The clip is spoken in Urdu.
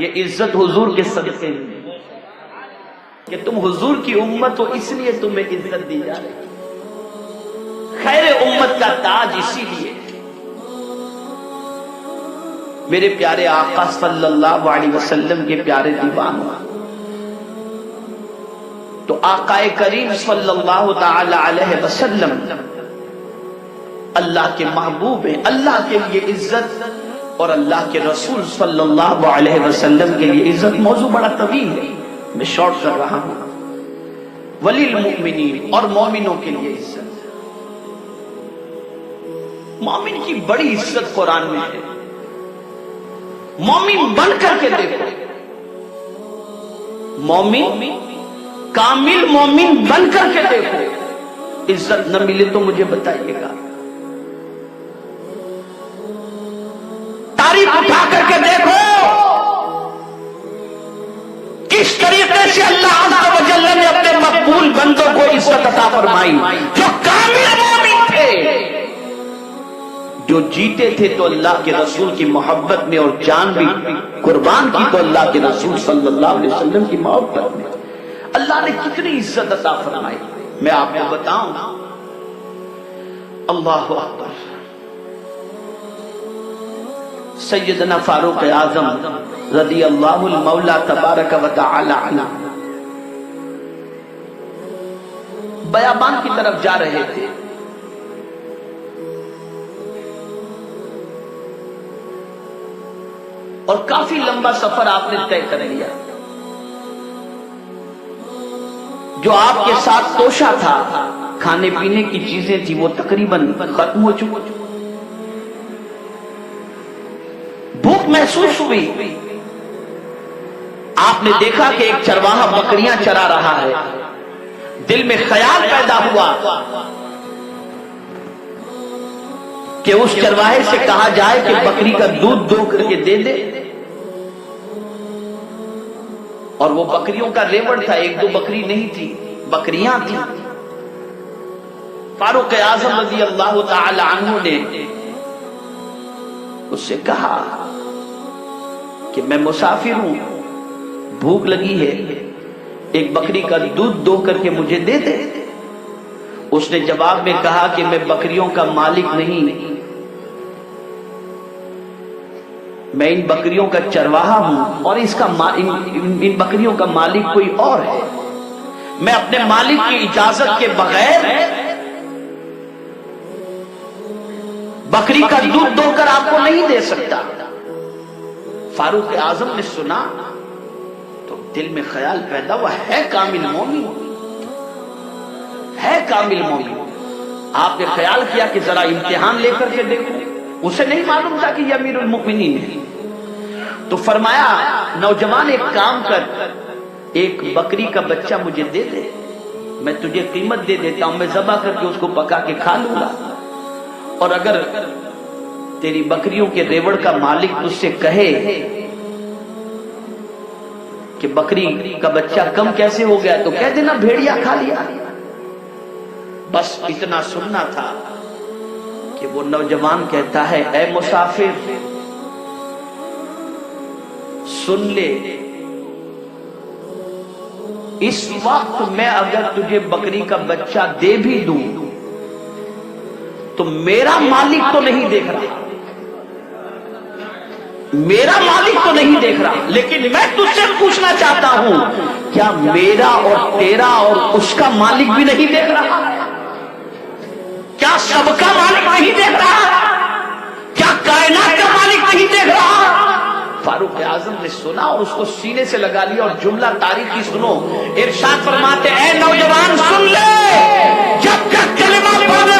یہ عزت حضور کے صدقے میں کہ تم حضور کی امت ہو، اس لیے تمہیں عزت دی جا رہی، خیر امت کا تاج اسی لیے۔ میرے پیارے آقا صلی اللہ علیہ وسلم کے پیارے دیوانوں، تو آقا کریم صلی اللہ تعالی علیہ وسلم اللہ کے محبوب ہیں، اللہ کے لیے عزت اور اللہ کے رسول صلی اللہ علیہ وسلم کے لیے عزت۔ موضوع بڑا طویل ہے، میں شارٹ کر رہا ہوں۔ ولی المؤمنین، اور مومنوں کے لیے عزت۔ مومن کی بڑی عزت قرآن میں ہے، مومن بن کر کے دیکھو، مومن کامل مومن بن کر کے دیکھو، عزت نہ ملے تو مجھے بتائیے گا۔ تاریخ اٹھا کر کے دیکھو کس طریقے سے اللہ عز و جل نے اپنے مقبول بندوں کو عزت عطا فرمائی، جو کامل مومن تھے، جو جیتے تھے تو اللہ کے رسول کی محبت میں اور جان بھی قربان کی تو اللہ کے رسول صلی اللہ علیہ وسلم کی محبت میں۔ اللہ نے کتنی عزت عطا فرمائی، میں آپ کو بتاؤں۔ اللہ اکبر، سیدنا فاروق اعظم رضی اللہ المولا تبارک و تعالی عنہ بیابان کی طرف جا رہے تھے، اور کافی لمبا سفر آپ نے طے کر لیا۔ جو آپ کے ساتھ توشہ تھا، کھانے پینے کی چیزیں تھی، وہ تقریباً ختم ہو چکی، بھوک محسوس ہوئی۔ آپ نے دیکھا کہ ایک چرواہا بکریاں چرا رہا ہے، دل میں خیال پیدا ہوا کہ اس چرواہے سے کہا جائے کہ بکری کا دودھ دو کر کے دے دے، اور وہ بکریوں کا ریوڑ تھا، ایک دو بکری نہیں تھی، بکریاں تھیں۔ فاروق اعظم رضی اللہ تعالی عنہ نے اس سے کہا کہ میں مسافر ہوں، بھوک لگی ہے، ایک بکری کا دودھ دو کر کے مجھے دے دے۔ اس نے جواب میں کہا کہ میں بکریوں کا مالک نہیں، میں ان بکریوں کا چرواہا ہوں، اور ان بکریوں کا مالک کوئی اور ہے، میں اپنے مالک کی اجازت کے بغیر بکری کا دودھ دو کر آپ کو نہیں دے سکتا۔ فاروق اعظم نے سنا تو دل میں خیال پیدا ہوا، ہے کامل مومن، ہے کامل مومن۔ آپ نے خیال کیا کہ ذرا امتحان لے کر کے دیکھو، اسے نہیں معلوم تھا کہ یہ امیر المؤمنین ہے، تو فرمایا نوجوان ایک کام کر، ایک بکری کا بچہ مجھے دے دے، میں تجھے قیمت دے دیتا ہوں، میں ذبح کر کے اس کو پکا کے کھا لوں گا، اور اگر تیری بکریوں کے ریوڑ کا مالک تجھ سے کہے کہ بکری کا بچہ کم کیسے ہو گیا، تو کہہ دینا بھیڑیا کھا لیا۔ بس اتنا سننا تھا کہ وہ نوجوان کہتا ہے، اے مسافر سن لے، اس وقت میں اگر تجھے بکری کا بچہ دے بھی دوں تو میرا مالک تو نہیں دیکھ رہا، میرا مالک تو نہیں دیکھ رہا، لیکن میں تجھ سے پوچھنا چاہتا ہوں، کیا میرا اور تیرا اور اس کا مالک بھی نہیں دیکھ رہا؟ کیا سب کا مالک نہیں دیکھ رہا؟ کیا کائنات کا مالک نہیں دیکھ رہا؟ فاروق اعظم نے سنا اور اس کو سینے سے لگا لیا، اور جملہ تاریخی سنو، ارشاد فرماتے اے نوجوان سن لے، جب تک کلمہ پڑھنے